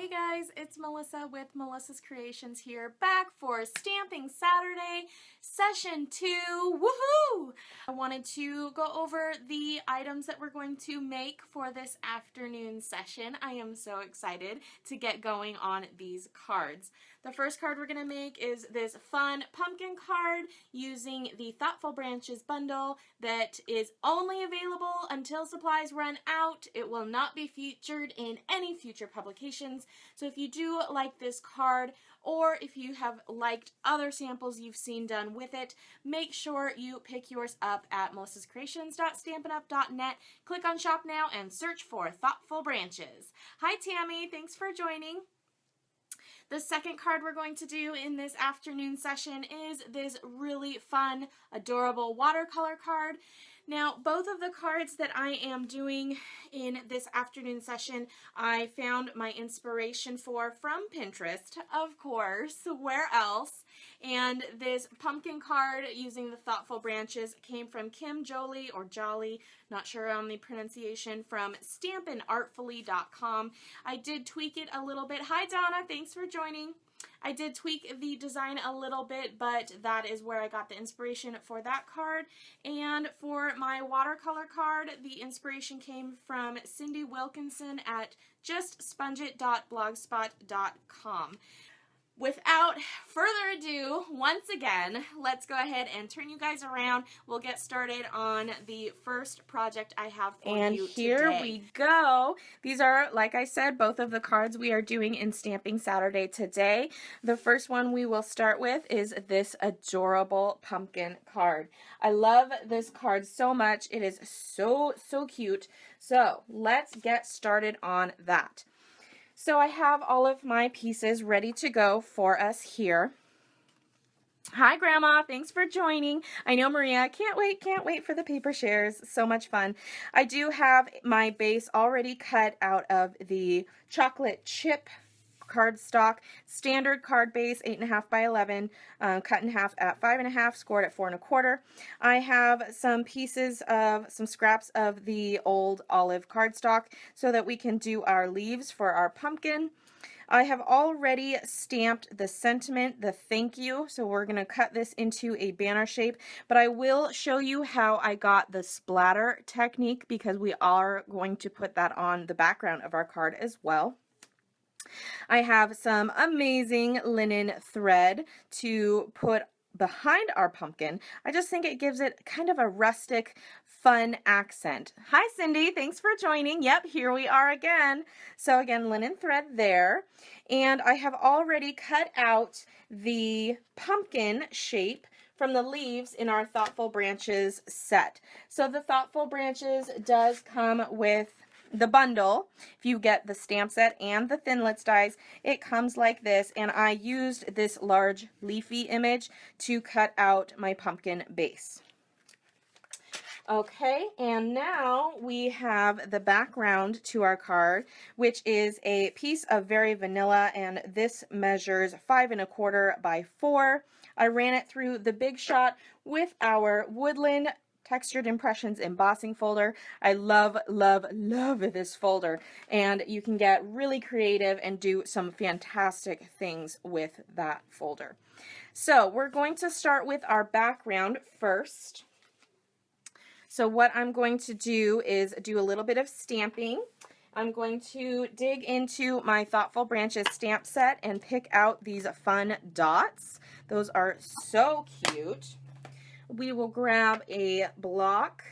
Hey guys, it's Melissa with Melissa's Creations here, back for Stamping Saturday, Session 2, woohoo! I wanted to go over the items that we're going to make for this afternoon session. I am so excited to get going on these cards. The first card we're going to make is this fun pumpkin card using the Thoughtful Branches bundle that is only available until supplies run out. It will not be featured in any future publications. So if you do like this card, or if you have liked other samples you've seen done with it, make sure you pick yours up at melissascreations.stampinup.net. Click on Shop Now and search for Thoughtful Branches. Hi Tammy, thanks for joining. The second card we're going to do in this afternoon session is this really fun, adorable watercolor card. Now, both of the cards that I am doing in this afternoon session, I found my inspiration from Pinterest, of course, where else? And this pumpkin card using the Thoughtful Branches came from Kim Jolley, or Jolly, not sure on the pronunciation, from stampinartfully.com. I did tweak it a little bit. Hi Donna, thanks for joining. I did tweak the design a little bit, but that is where I got the inspiration for that card. And for my watercolor card, the inspiration came from Cindy Wilkinson at justspongeit.blogspot.com. Without further ado, once again, let's go ahead and turn you guys around. We'll get started on the first project I have for you today. And here we go. These are, like I said, both of the cards we are doing in Stamping Saturday today. The first one we will start with is this adorable pumpkin card. I love this card so much. It is so cute. So let's get started on that. So I have all of my pieces ready to go for us here. Hi Grandma, thanks for joining. I know Maria, can't wait for the paper shares. So much fun. I do have my base already cut out of the chocolate chip cardstock, standard card base, 8.5 by 11, cut in half at 5.5, scored at 4 1/4. I have some pieces of, some scraps of the old olive cardstock so that we can do our leaves for our pumpkin. I have already stamped the sentiment, the thank you, so we're going to cut this into a banner shape, but I will show you how I got the splatter technique because we are going to put that on the background of our card as well. I have some amazing linen thread to put behind our pumpkin. I just think it gives it kind of a rustic, fun accent. Hi Cindy, thanks for joining. Yep, here we are again. So again, linen thread there. And I have already cut out the pumpkin shape from the leaves in our Thoughtful Branches set. So the Thoughtful Branches does come with the bundle. If you get the stamp set and the Thinlits dies, it comes like this, and I used this large leafy image to cut out my pumpkin base. Okay, and now we have the background to our card, which is a piece of Very Vanilla, and this measures 5 1/4 by 4. I ran it through the Big Shot with our Woodland Textured Impressions embossing folder. I love this folder, and you can get really creative and do some fantastic things with that folder. So we're going to start with our background first. So what I'm going to do is do a little bit of stamping. I'm going to dig into my Thoughtful Branches stamp set and pick out these fun dots. Those are so cute. We will grab a block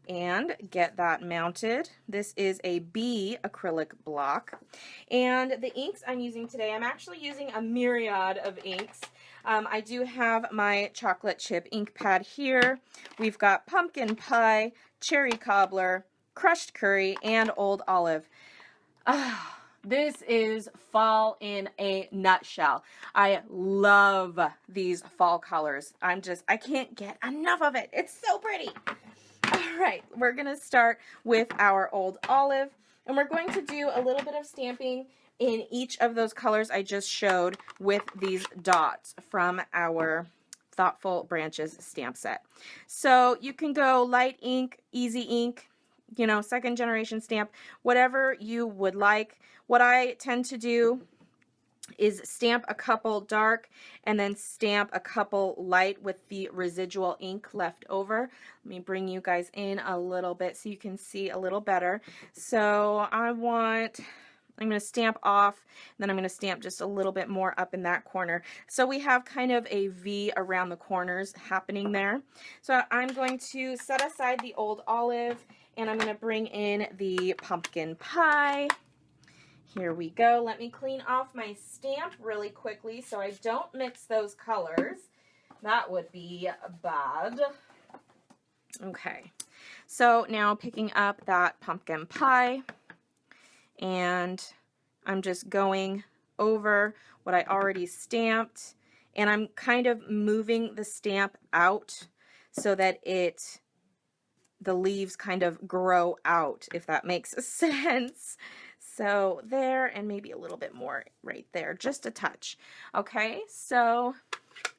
and get that mounted. This is a B acrylic block. And the inks I'm using today, I'm actually using a myriad of inks. I do have my chocolate chip ink pad here. We've got pumpkin pie, cherry cobbler, crushed curry, and old olive. This is fall in a nutshell. I love these fall colors. I can't get enough of it. It's so pretty. All right, we're gonna start with our old olive, and we're going to do a little bit of stamping in each of those colors I just showed with these dots from our Thoughtful Branches stamp set. So you can go light ink, easy ink, you know, second generation stamp, whatever you would like. What I tend to do is stamp a couple dark and then stamp a couple light with the residual ink left over. Let me bring you guys in a little bit so you can see a little better. So I'm going to stamp off, then I'm going to stamp just a little bit more up in that corner. So we have kind of a V around the corners happening there. So I'm going to set aside the old olive and I'm going to bring in the pumpkin pie. Here we go. Let me clean off my stamp really quickly so I don't mix those colors. That would be bad. Okay, so now picking up that pumpkin pie, and I'm just going over what I already stamped, and I'm kind of moving the stamp out so that the leaves kind of grow out, if that makes sense. So there, and maybe a little bit more right there, just a touch. Okay, so,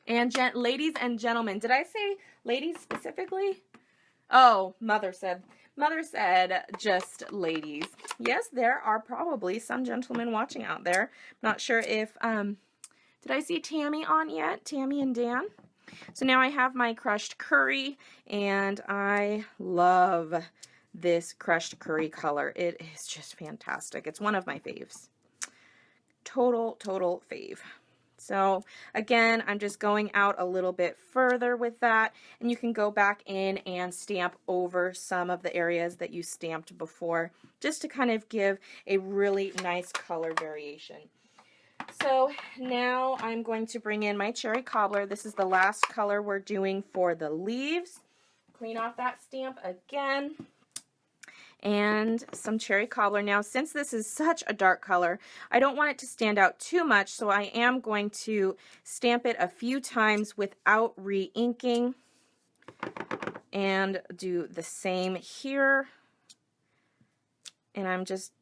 and ladies and gentlemen, did I say ladies specifically? Oh, Mother said just ladies. Yes, there are probably some gentlemen watching out there. Not sure if, did I see Tammy on yet? Tammy and Dan? So now I have my crushed curry, and I love this crushed curry color. It is just fantastic. It's one of my faves. Total fave. So again, I'm just going out a little bit further with that, and you can go back in and stamp over some of the areas that you stamped before, just to kind of give a really nice color variation. So now I'm going to bring in my cherry cobbler. This is the last color we're doing for the leaves. Clean off that stamp again. And some cherry cobbler. Now, since this is such a dark color, I don't want it to stand out too much, so I am going to stamp it a few times without re-inking and do the same here. And I'm just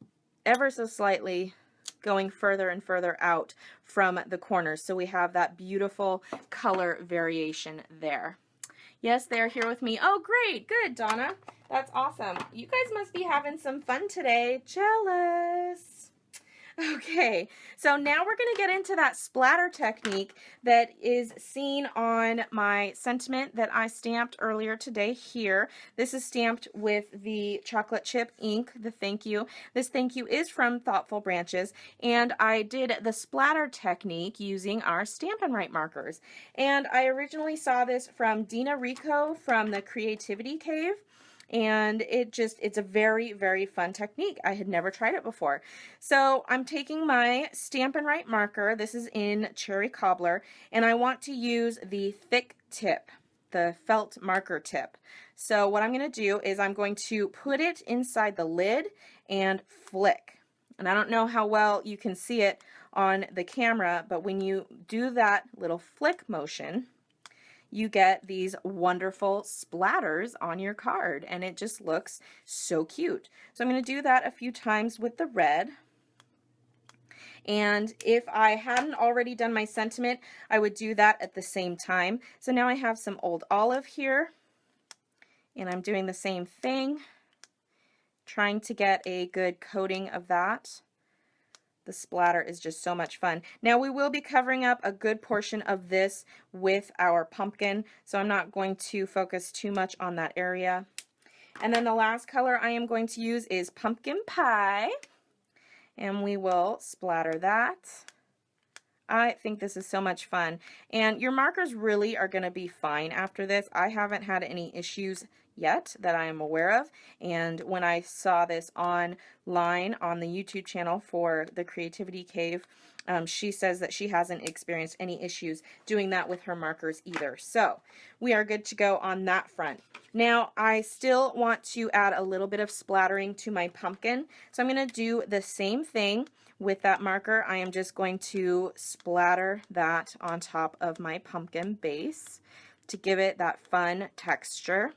ever so slightly going further and further out from the corners, so we have that beautiful color variation there. Yes, they're here with me. Oh, great. Good, Donna. That's awesome. You guys must be having some fun today. Jealous. Okay, so now we're going to get into that splatter technique that is seen on my sentiment that I stamped earlier today here. This is stamped with the chocolate chip ink, the thank you. This thank you is from Thoughtful Branches, and I did the splatter technique using our Stampin' Write markers. And I originally saw this from Dina Rico from the Creativity Cave. And it's a very fun technique. I had never tried it before. So I'm taking my Stampin' Write marker, this is in Cherry Cobbler, and I want to use the thick tip, the felt marker tip. So what I'm going to do is I'm going to put it inside the lid and flick. And I don't know how well you can see it on the camera, but when you do that little flick motion, you get these wonderful splatters on your card, and it just looks so cute. So I'm going to do that a few times with the red. And if I hadn't already done my sentiment, I would do that at the same time. So now I have some old olive here, and I'm doing the same thing, trying to get a good coating of that. The splatter is just so much fun. Now we will be covering up a good portion of this with our pumpkin, so I'm not going to focus too much on that area. And then the last color I am going to use is Pumpkin Pie, and we will splatter that. I think this is so much fun, and your markers really are going to be fine after this. I haven't had any issues yet that I am aware of, and when I saw this online on the YouTube channel for the Creativity Cave, she says that she hasn't experienced any issues doing that with her markers either. So we are good to go on that front. Now I still want to add a little bit of splattering to my pumpkin, so I'm going to do the same thing with that marker. I am just going to splatter that on top of my pumpkin base to give it that fun texture.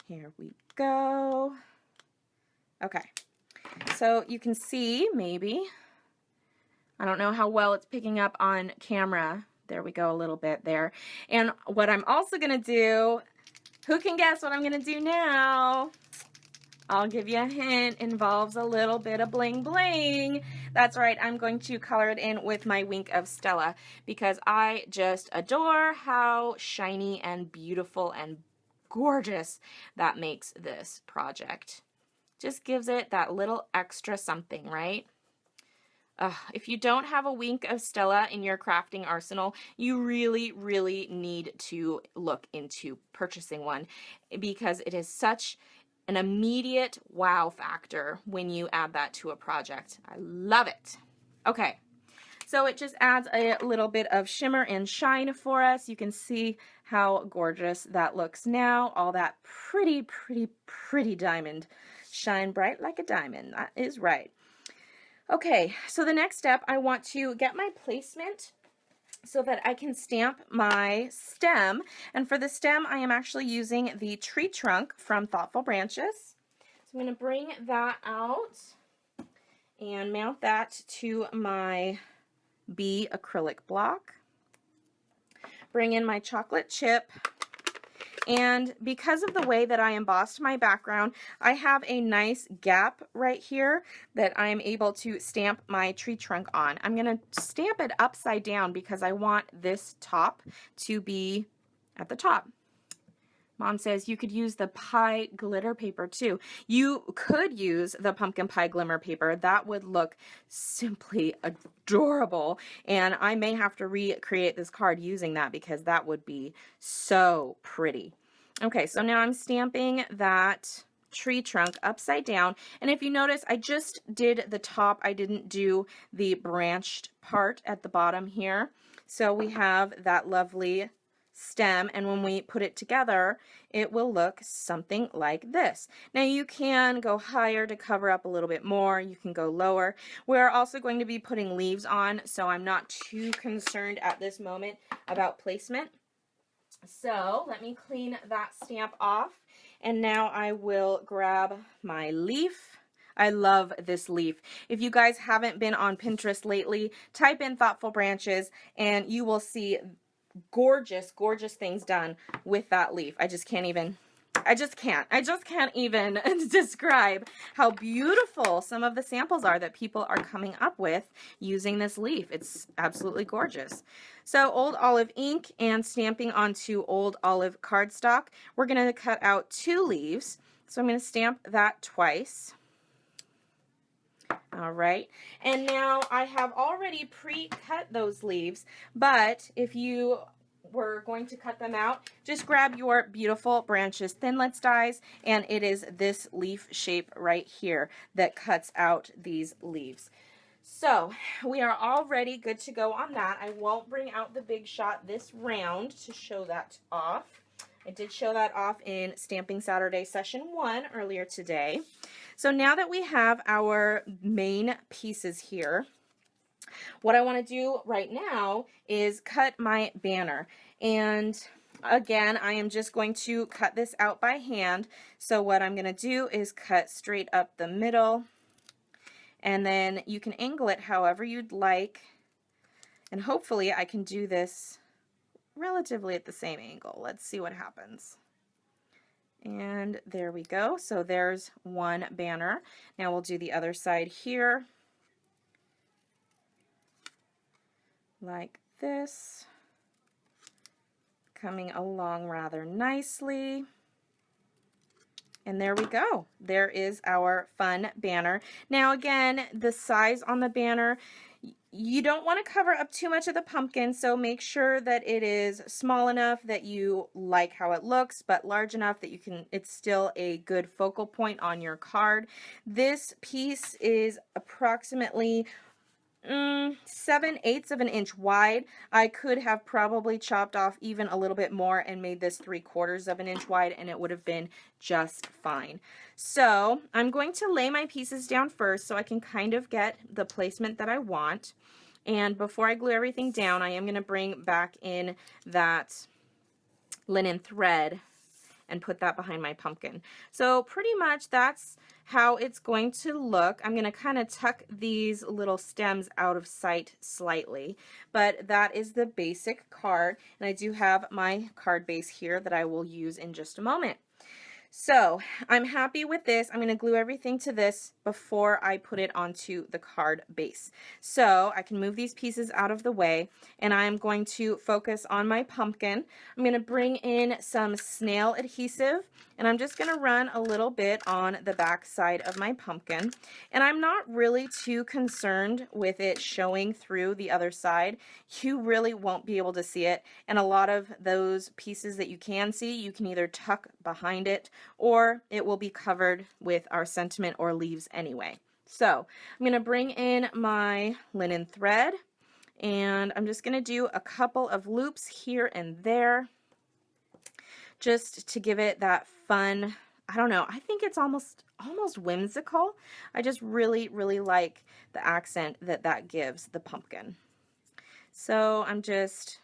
Here we go. Okay, so you can see, maybe, I don't know how well it's picking up on camera. There we go, a little bit there. And what I'm also going to do, Who can guess what I'm going to do now? I'll give you a hint. Involves a little bit of bling bling. That's right, I'm going to color it in with my Wink of Stella because I just adore how shiny and beautiful and gorgeous that makes this project. Just gives it that little extra something, right? If you don't have a Wink of Stella in your crafting arsenal, you really, really need to look into purchasing one because it is such an immediate wow factor when you add that to a project. I love it. Okay, so it just adds a little bit of shimmer and shine for us. You can see how gorgeous that looks now. All that pretty, pretty, pretty diamond. Shine bright like a diamond. That is right. Okay, so the next step, I want to get my placement so that I can stamp my stem. And for the stem, I am actually using the tree trunk from Thoughtful Branches. So I'm going to bring that out and mount that to my bee acrylic block. Bring in my chocolate chip. And because of the way that I embossed my background, I have a nice gap right here that I'm able to stamp my tree trunk on. I'm going to stamp it upside down because I want this top to be at the top. Mom says you could use the pie glitter paper too. You could use the pumpkin pie glimmer paper. That would look simply adorable. And I may have to recreate this card using that because that would be so pretty. Okay, so now I'm stamping that tree trunk upside down. And if you notice, I just did the top. I didn't do the branched part at the bottom here. So we have that lovely stem, and when we put it together, it will look something like this. Now you can go higher to cover up a little bit more. You can go lower. We're also going to be putting leaves on, so I'm not too concerned at this moment about placement. So let me clean that stamp off, and now I will grab my leaf. I love this leaf. If you guys haven't been on Pinterest lately, type in Thoughtful Branches and you will see gorgeous, gorgeous things done with that leaf. I just can't even describe how beautiful some of the samples are that people are coming up with using this leaf. It's absolutely gorgeous. So Old Olive ink and stamping onto Old Olive cardstock. We're going to cut out 2 leaves. So I'm going to stamp that twice. All right, and now I have already pre-cut those leaves, but if you were going to cut them out, just grab your beautiful Branches Thinlits dies, and it is this leaf shape right here that cuts out these leaves. So we are already good to go on that. I won't bring out the Big Shot this round to show that off. I did show that off in Stamping Saturday Session 1 earlier today. So now that we have our main pieces here, what I want to do right now is cut my banner. And again, I am just going to cut this out by hand. So what I'm going to do is cut straight up the middle, and then you can angle it however you'd like. And hopefully I can do this relatively at the same angle. Let's see what happens. And there we go. So there's one banner. Now we'll do the other side here, like this, coming along rather nicely. And there we go. There is our fun banner. Now again, the size on the banner, you don't want to cover up too much of the pumpkin, so make sure that it is small enough that you like how it looks, but large enough that you can, it's still a good focal point on your card. This piece is approximately 7/8 of an inch wide. I could have probably chopped off even a little bit more and made this 3/4 of an inch wide, and it would have been just fine. So I'm going to lay my pieces down first so I can kind of get the placement that I want. And before I glue everything down, I am going to bring back in that linen thread and put that behind my pumpkin. So pretty much that's how it's going to look. I'm going to kind of tuck these little stems out of sight slightly, but that is the basic card, and I do have my card base here that I will use in just a moment. So I'm happy with this. I'm going to glue everything to this before I put it onto the card base. So I can move these pieces out of the way, and I'm going to focus on my pumpkin. I'm going to bring in some snail adhesive, and I'm just going to run a little bit on the back side of my pumpkin. And I'm not really too concerned with it showing through the other side. You really won't be able to see it, and a lot of those pieces that you can see, you can either tuck behind it or it will be covered with our sentiment or leaves anyway. So I'm going to bring in my linen thread, and I'm just going to do a couple of loops here and there just to give it that fun, I don't know, I think it's almost whimsical. I just really like the accent that gives the pumpkin. So I'm just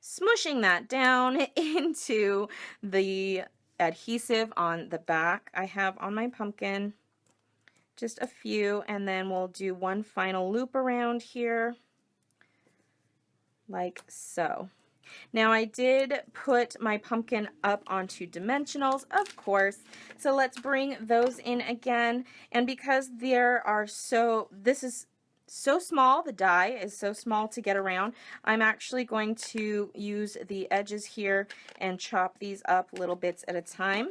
smushing that down into the adhesive on the back I have on my pumpkin, just a few, and then we'll do one final loop around here like so. Now I did put my pumpkin up onto dimensionals, of course, so let's bring those in again. And because this is so small, the die is so small to get around, I'm actually going to use the edges here and chop these up little bits at a time.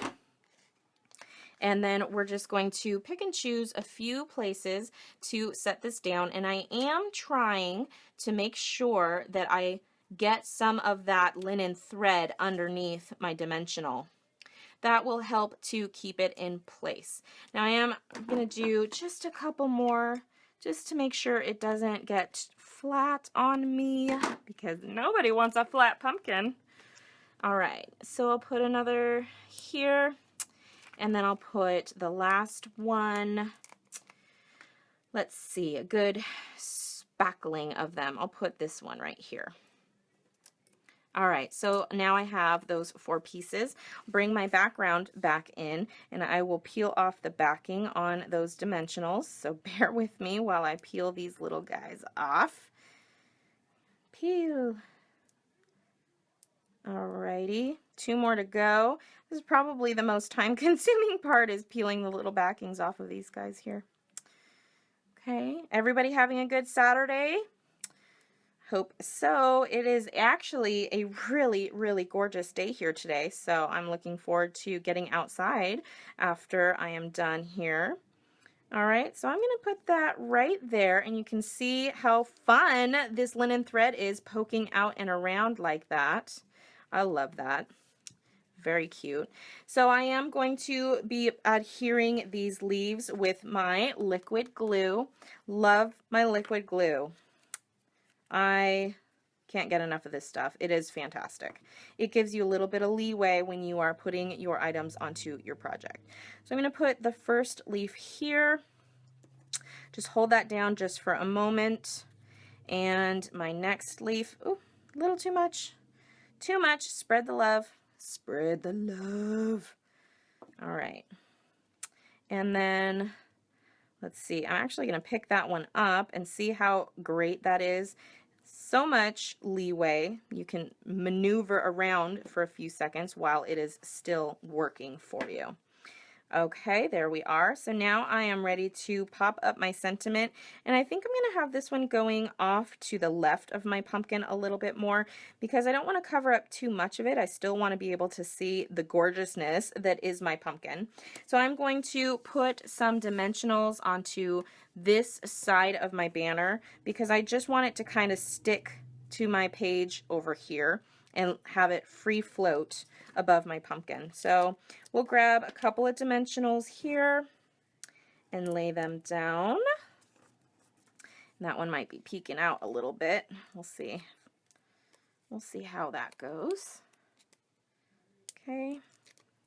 And then we're just going to pick and choose a few places to set this down, and I am trying to make sure that I get some of that linen thread underneath my dimensional. That will help to keep it in place. Now I am going to do just a couple more just to make sure it doesn't get flat on me, because nobody wants a flat pumpkin. All right, so I'll put another here, and then I'll put the last one. Let's see, a good spackling of them. I'll put this one right here. All right, so now I have those 4 pieces. Bring my background back in, and I will peel off the backing on those dimensionals. So bear with me while I peel these little guys off. Peel. Alrighty, 2 more to go. This is probably the most time-consuming part, is peeling the little backings off of these guys here. Okay, everybody having a good Saturday? Hope so. It is actually a really gorgeous day here today, so I'm looking forward to getting outside after I am done here. All right, so I'm going to put that right there, and you can see how fun this linen thread is poking out and around like that. I love that. Very cute. So I am going to be adhering these leaves with my liquid glue. Love my liquid glue. I can't get enough of this stuff. It is fantastic. It gives you a little bit of leeway when you are putting your items onto your project. So I'm going to put the first leaf here. Just hold that down just for a moment. And my next leaf, ooh, a little too much. Too much. Spread the love. Spread the love. All right. And then let's see, I'm actually going to pick that one up and see how great that is. So much leeway. You can maneuver around for a few seconds while it is still working for you. Okay, there we are. So now I am ready to pop up my sentiment, and I think I'm going to have this one going off to the left of my pumpkin a little bit more, because I don't want to cover up too much of it. I still want to be able to see the gorgeousness that is my pumpkin. So I'm going to put some dimensionals onto this side of my banner, because I just want it to kind of stick to my page over here and have it free float above my pumpkin. So we'll grab a couple of dimensionals here and lay them down. And that one might be peeking out a little bit. We'll see. We'll see how that goes. Okay,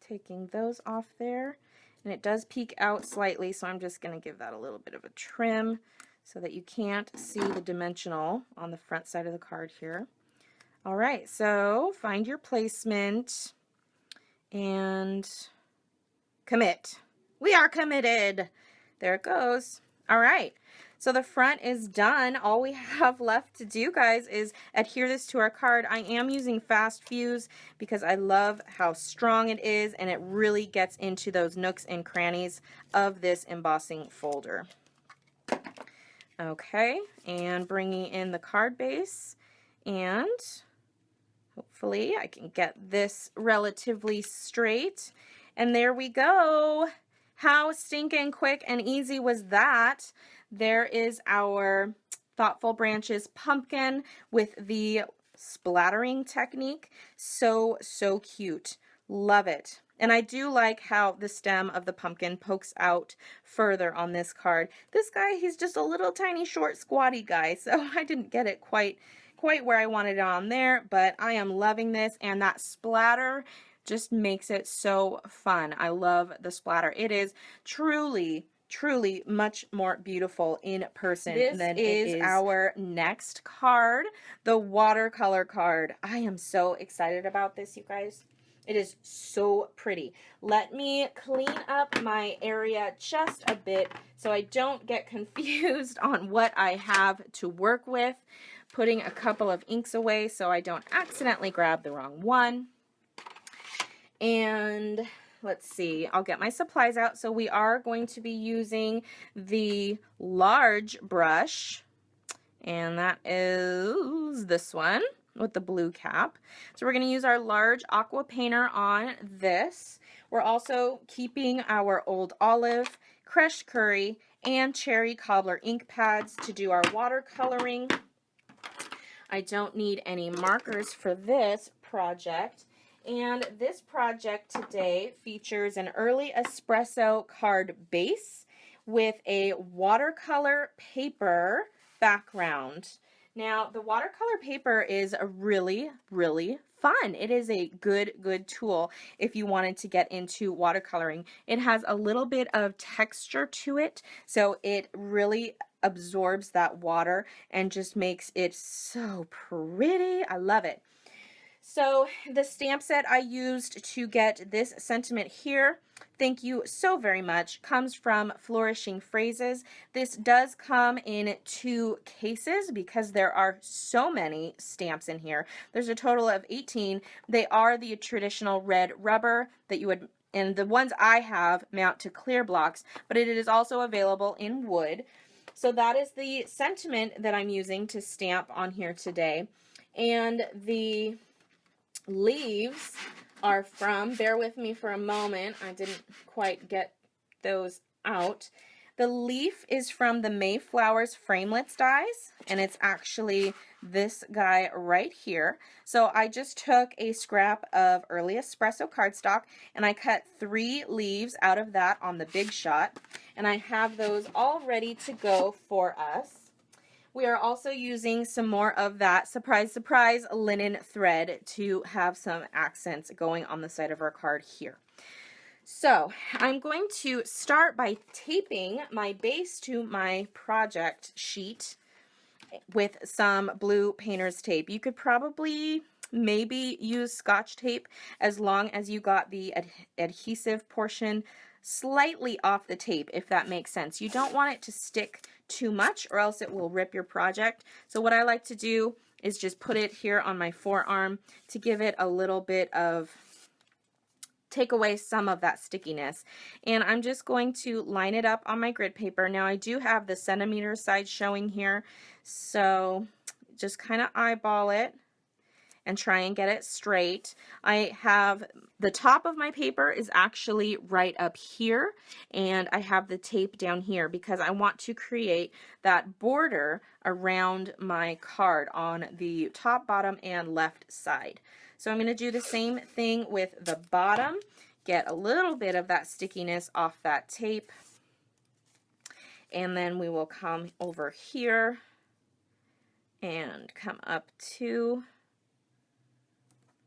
taking those off there. And it does peek out slightly, so I'm just going to give that a little bit of a trim so that you can't see the dimensional on the front side of the card here. All right, so find your placement, and commit. We are committed. There it goes. All right. So the front is done. All we have left to do, guys, is adhere this to our card. I am using Fast Fuse because I love how strong it is, and it really gets into those nooks and crannies of this embossing folder. Okay, and bringing in the card base, and hopefully I can get this relatively straight. And there we go. How stinking quick and easy was that? There is our Thoughtful Branches pumpkin with the splattering technique. So, so cute. Love it. And I do like how the stem of the pumpkin pokes out further on this card. This guy, he's just a little tiny short squatty guy, so I didn't get it quite where I wanted it on there, but I am loving this, and that splatter just makes it so fun. I love the splatter. It is truly much more beautiful in person than it is our next card, the watercolor card. I am so excited about this, you guys. It is so pretty. Let me clean up my area just a bit so I don't get confused on what I have to work with. Putting a couple of inks away so I don't accidentally grab the wrong one. And let's see, I'll get my supplies out. So we are going to be using the large brush, and that is this one with the blue cap. So we're going to use our large Aqua Painter on this. We're also keeping our Old Olive, Crushed Curry, and Cherry Cobbler ink pads to do our watercoloring. I don't need any markers for this project. And this project today features an early espresso card base with a watercolor paper background. Now, the watercolor paper is a really fun. It is a good tool if you wanted to get into watercoloring. It has a little bit of texture to it, so it really absorbs that water and just makes it so pretty. I love it. So the stamp set I used to get this sentiment here, thank you so very much, comes from Flourishing Phrases. This does come in 2 cases because there are so many stamps in here. There's a total of 18. They are the traditional red rubber that you would, and the ones I have mount to clear blocks, but it is also available in wood. So that is the sentiment that I'm using to stamp on here today. And the leaves are from, bear with me for a moment, I didn't quite get those out. The leaf is from the Mayflowers Framelits dies, and it's actually this guy right here. So I just took a scrap of early espresso cardstock and I cut 3 leaves out of that on the Big Shot, and I have those all ready to go for us. We are also using some more of that surprise linen thread to have some accents going on the side of our card here. So I'm going to start by taping my base to my project sheet with some blue painter's tape. You could probably maybe use Scotch tape as long as you got the adhesive portion slightly off the tape, if that makes sense. You don't want it to stick too much or else it will rip your project. So what I like to do is just put it here on my forearm to give it a little bit of, take away some of that stickiness. And I'm just going to line it up on my grid paper. Now I do have the centimeter side showing here, so just kind of eyeball it and try and get it straight. I have the top of my paper is actually right up here, and I have the tape down here because I want to create that border around my card on the top, bottom, and left side. So I'm going to do the same thing with the bottom, get a little bit of that stickiness off that tape, and then we will come over here and come up to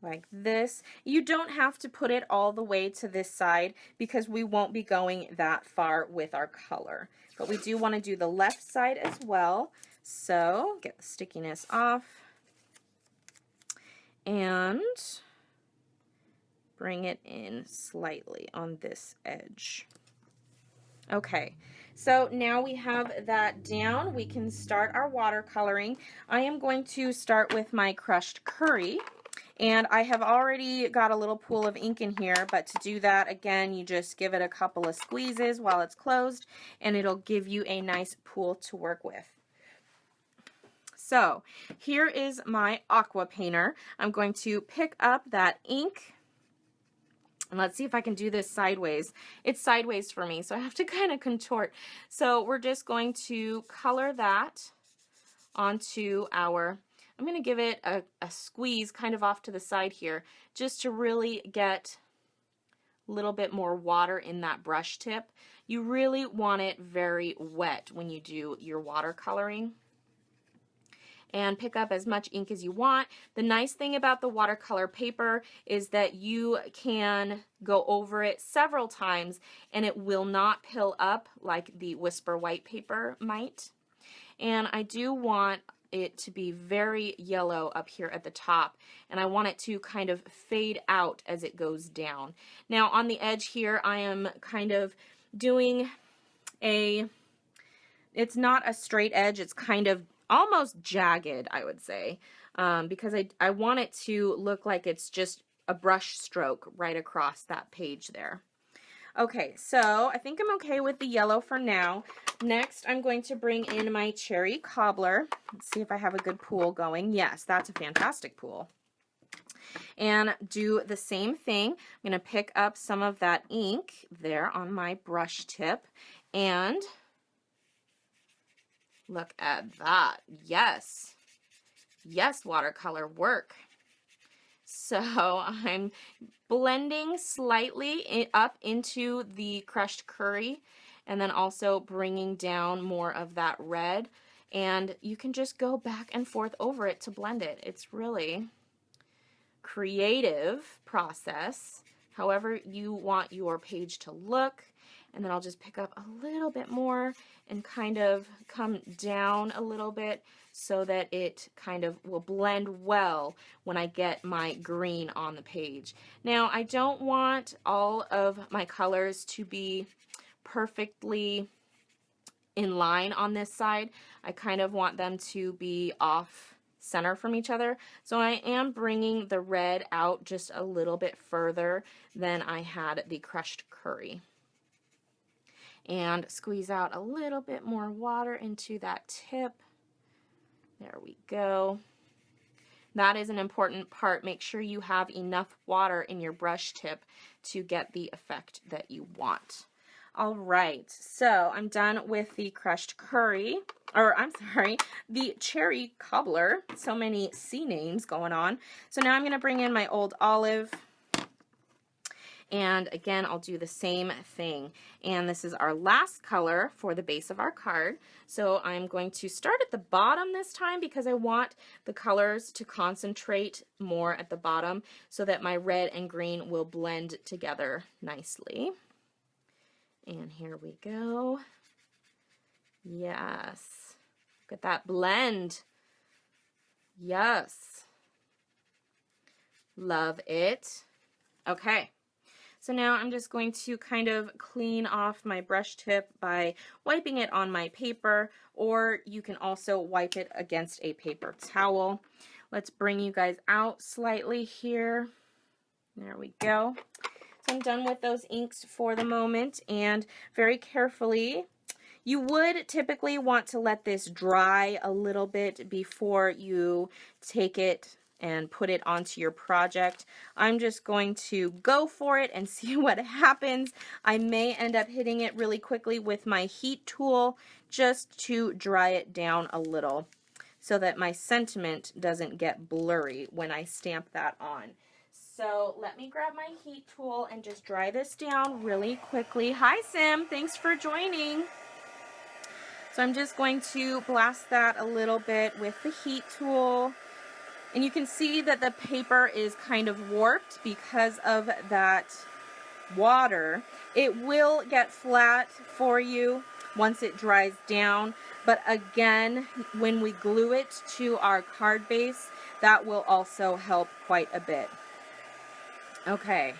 like this. You don't have to put it all the way to this side because we won't be going that far with our color. But we do want to do the left side as well. So get the stickiness off and bring it in slightly on this edge. Okay, so now we have that down. We can start our watercoloring. I am going to start with my crushed curry, and I have already got a little pool of ink in here, but to do that, again, you just give it a couple of squeezes while it's closed, and it'll give you a nice pool to work with. So here is my Aqua Painter. I'm going to pick up that ink. And let's see if I can do this sideways. It's sideways for me, so I have to kind of contort. So we're just going to color that onto our, I'm going to give it a squeeze kind of off to the side here, just to really get a little bit more water in that brush tip. You really want it very wet when you do your watercoloring. And pick up as much ink as you want. The nice thing about the watercolor paper is that you can go over it several times and it will not pill up like the Whisper white paper might. And I do want it to be very yellow up here at the top, and I want it to kind of fade out as it goes down. Now on the edge here I am kind of doing it's not a straight edge, it's kind of almost jagged, I would say, because I want it to look like it's just a brush stroke right across that page there. Okay, so I think I'm okay with the yellow for now. Next, I'm going to bring in my cherry cobbler. Let's see if I have a good pool going. Yes, that's a fantastic pool. And do the same thing. I'm going to pick up some of that ink there on my brush tip, and look at that. Yes. Yes, watercolor work. So I'm blending slightly up into the crushed curry, and then also bringing down more of that red. And you can just go back and forth over it to blend it. It's really creative process, however you want your page to look. And then I'll just pick up a little bit more and kind of come down a little bit so that it kind of will blend well when I get my green on the page. Now, I don't want all of my colors to be perfectly in line on this side. I kind of want them to be off center from each other. So I am bringing the red out just a little bit further than I had the crushed curry. And squeeze out a little bit more water into that tip. There we go. That is an important part. Make sure you have enough water in your brush tip to get the effect that you want. All right, so I'm done with the crushed curry, or I'm sorry, the cherry cobbler. So many C names going on. So now I'm going to bring in my old olive. And again, I'll do the same thing. And this is our last color for the base of our card. So I'm going to start at the bottom this time because I want the colors to concentrate more at the bottom so that my red and green will blend together nicely. And here we go. Yes. Look at that blend. Yes. Love it. Okay. So now I'm just going to kind of clean off my brush tip by wiping it on my paper, or you can also wipe it against a paper towel. Let's bring you guys out slightly here. There we go. So I'm done with those inks for the moment, and very carefully, you would typically want to let this dry a little bit before you take it and put it onto your project. I'm just going to go for it and see what happens. I may end up hitting it really quickly with my heat tool just to dry it down a little so that my sentiment doesn't get blurry when I stamp that on. So let me grab my heat tool and just dry this down really quickly. Hi Sim, thanks for joining. So I'm just going to blast that a little bit with the heat tool. And you can see that the paper is kind of warped because of that water. It will get flat for you once it dries down, but again, when we glue it to our card base, that will also help quite a bit. Okay,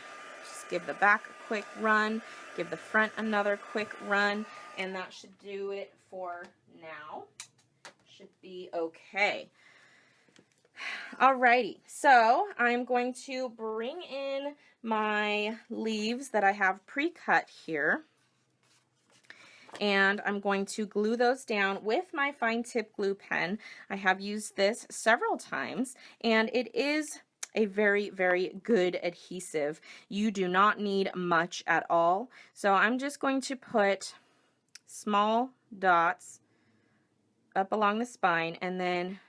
Just give the back a quick run, give the front another quick run, and that should do it for now. Should be okay. Alrighty, so I'm going to bring in my leaves that I have pre-cut here, and I'm going to glue those down with my fine tip glue pen. I have used this several times, and it is a very, very good adhesive. You do not need much at all. So I'm just going to put small dots up along the spine, and then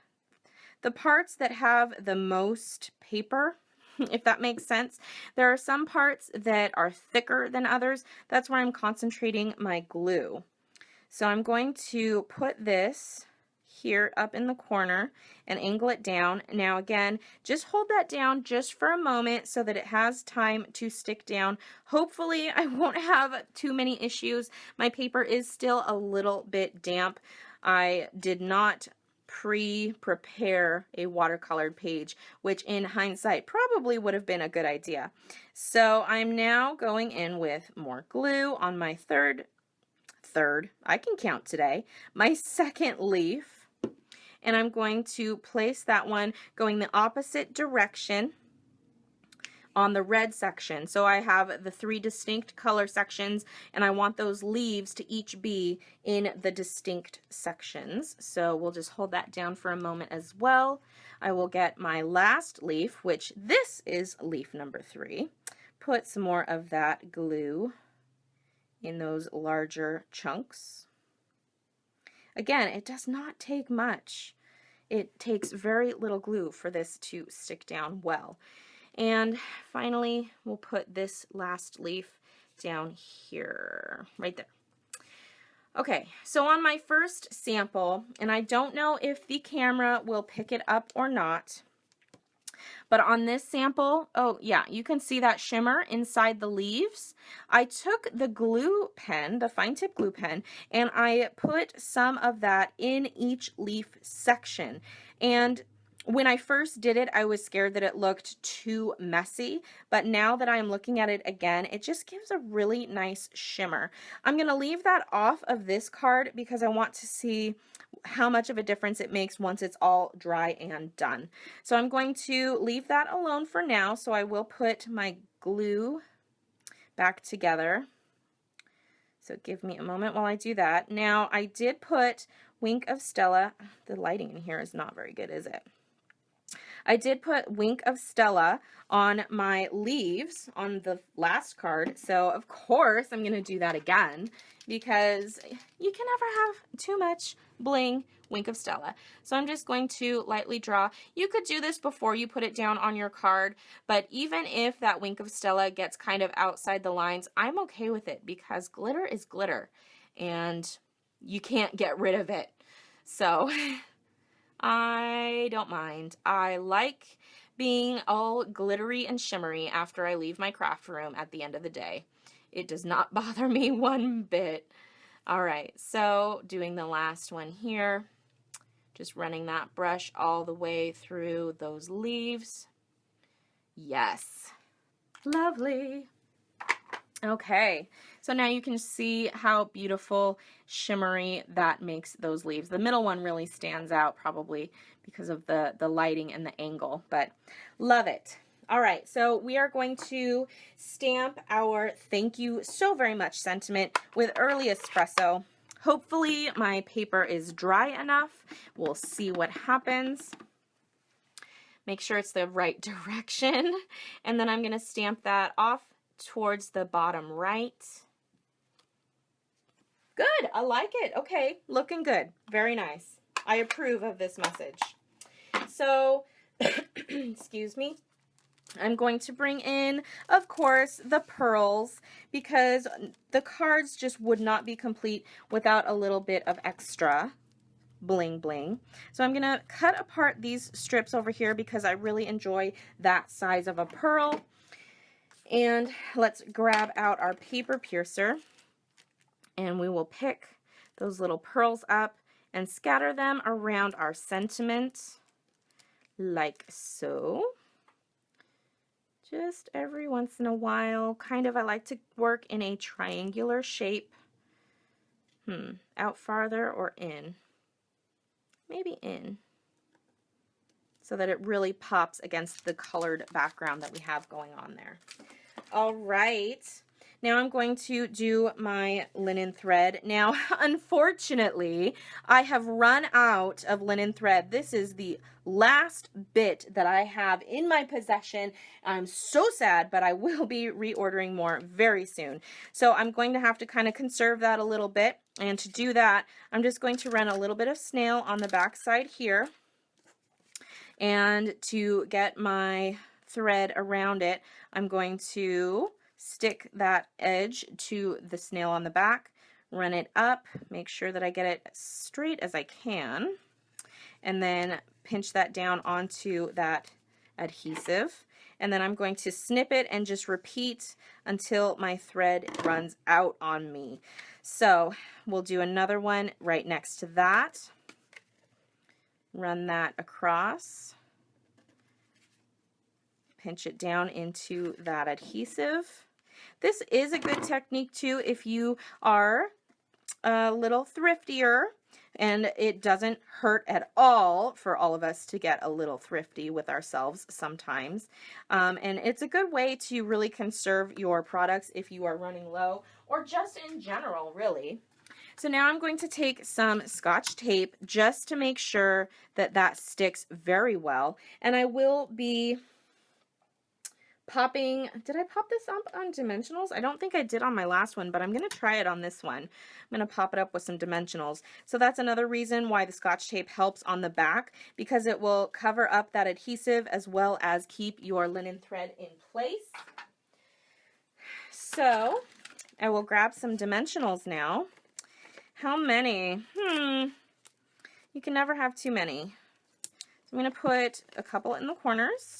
the parts that have the most paper, if that makes sense. There are some parts that are thicker than others. That's where I'm concentrating my glue. So I'm going to put this here up in the corner and angle it down. Now again, just hold that down just for a moment so that it has time to stick down. Hopefully I won't have too many issues. My paper is still a little bit damp. I did not prepare a watercolored page, which in hindsight probably would have been a good idea. So I'm now going in with more glue on my third, I can count today, my second leaf, and I'm going to place that one going the opposite direction on the red section. So I have the 3 distinct color sections, and I want those leaves to each be in the distinct sections. So we'll just hold that down for a moment as well. I will get my last leaf, which this is leaf number 3. Put some more of that glue in those larger chunks. Again, it does not take much. It takes very little glue for this to stick down well. And finally, we'll put this last leaf down here, right there. Okay, so on my first sample, and I don't know if the camera will pick it up or not, but on this sample, oh yeah, you can see that shimmer inside the leaves. I took the glue pen, the fine tip glue pen, and I put some of that in each leaf section. And when I first did it, I was scared that it looked too messy, but now that I'm looking at it again, it just gives a really nice shimmer. I'm going to leave that off of this card because I want to see how much of a difference it makes once it's all dry and done. So I'm going to leave that alone for now, so I will put my glue back together. So give me a moment while I do that. Now, I did put Wink of Stella. The lighting in here is not very good, is it? I did put Wink of Stella on my leaves on the last card, so of course I'm going to do that again because you can never have too much bling. Wink of Stella. So I'm just going to lightly draw. You could do this before you put it down on your card, but even if that Wink of Stella gets kind of outside the lines, I'm okay with it because glitter is glitter and you can't get rid of it. So I don't mind. I like being all glittery and shimmery after I leave my craft room at the end of the day. It does not bother me one bit. All right, so doing the last one here, just running that brush all the way through those leaves. Yes, lovely. Okay, so now you can see how beautiful shimmery that makes those leaves. The middle one really stands out probably because of the lighting and the angle, but love it. All right, so we are going to stamp our thank you so very much sentiment with early espresso. Hopefully my paper is dry enough. We'll see what happens. Make sure it's the right direction, and then I'm going to stamp that off towards the bottom right. Good, I like it. Okay, looking good. Very nice. I approve of this message. So, excuse me. I'm going to bring in, of course, the pearls because the cards just would not be complete without a little bit of extra bling bling. So I'm going to cut apart these strips over here because I really enjoy that size of a pearl. And let's grab out our paper piercer and we will pick those little pearls up and scatter them around our sentiment like so. just every once in a while. Kind of, I like to work in a triangular shape. Out farther or in? Maybe in, so that it really pops against the colored background that we have going on there. All right. Now I'm going to do my linen thread. Now, unfortunately, I have run out of linen thread. This is the last bit that I have in my possession. I'm so sad, but I will be reordering more very soon. So I'm going to have to kind of conserve that a little bit. And to do that, I'm just going to run a little bit of snail on the back side here. And to get my thread around it, I'm going to stick that edge to the snail on the back, run it up, make sure that I get it as straight as I can, and then pinch that down onto that adhesive. And then I'm going to snip it and just repeat until my thread runs out on me. So we'll do another one right next to that. Run that across. Pinch it down into that adhesive. This is a good technique too if you are a little thriftier, and it doesn't hurt at all for all of us to get a little thrifty with ourselves sometimes. And it's a good way to really conserve your products if you are running low, or just in general, really. So now I'm going to take some Scotch tape just to make sure that that sticks very well. And I will be popping, did I pop this up on dimensionals? I don't think I did on my last one, but I'm going to try it on this one. I'm going to pop it up with some dimensionals. So that's another reason why the Scotch tape helps on the back, because it will cover up that adhesive as well as keep your linen thread in place. So I will grab some dimensionals now. How many? You can never have too many. So I'm going to put a couple in the corners.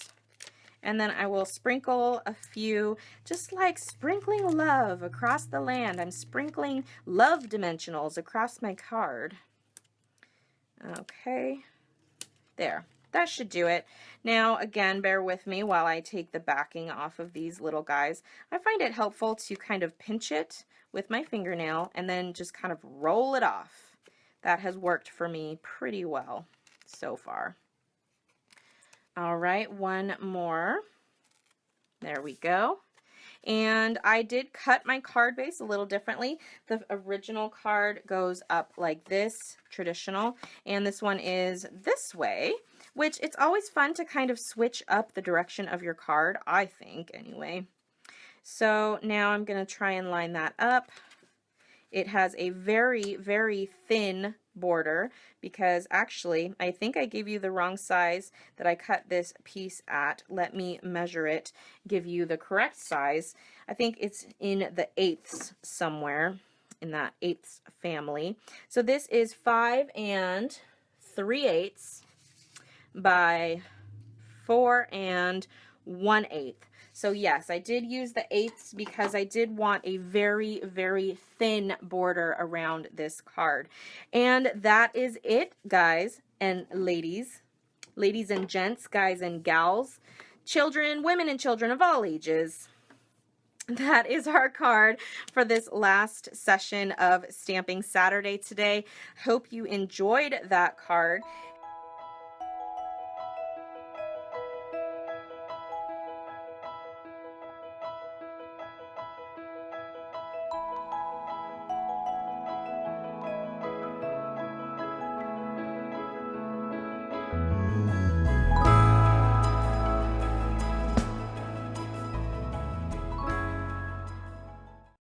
And then I will sprinkle a few, just like sprinkling love across the land. I'm sprinkling love dimensionals across my card. Okay, there. That should do it. Now, again, bear with me while I take the backing off of these little guys. I find it helpful to kind of pinch it with my fingernail and then just kind of roll it off. That has worked for me pretty well so far. All right, one more. There we go. And I did cut my card base a little differently. The original card goes up like this, traditional, and this one is this way, which it's always fun to kind of switch up the direction of your card, I think, anyway. So now I'm going to try and line that up. It has a very, very thin border because actually I think I gave you the wrong size that I cut this piece at. Let me measure it, give you the correct size. I think it's in the 1/8 somewhere in that 1/8 family. So this is 5 3/8 by 4 1/8. So yes, I did use the 1/8 because I did want a very, very thin border around this card. And that is it, guys and ladies. Ladies and gents, guys and gals, children, women and children of all ages. That is our card for this last session of Stamping Saturday today. Hope you enjoyed that card.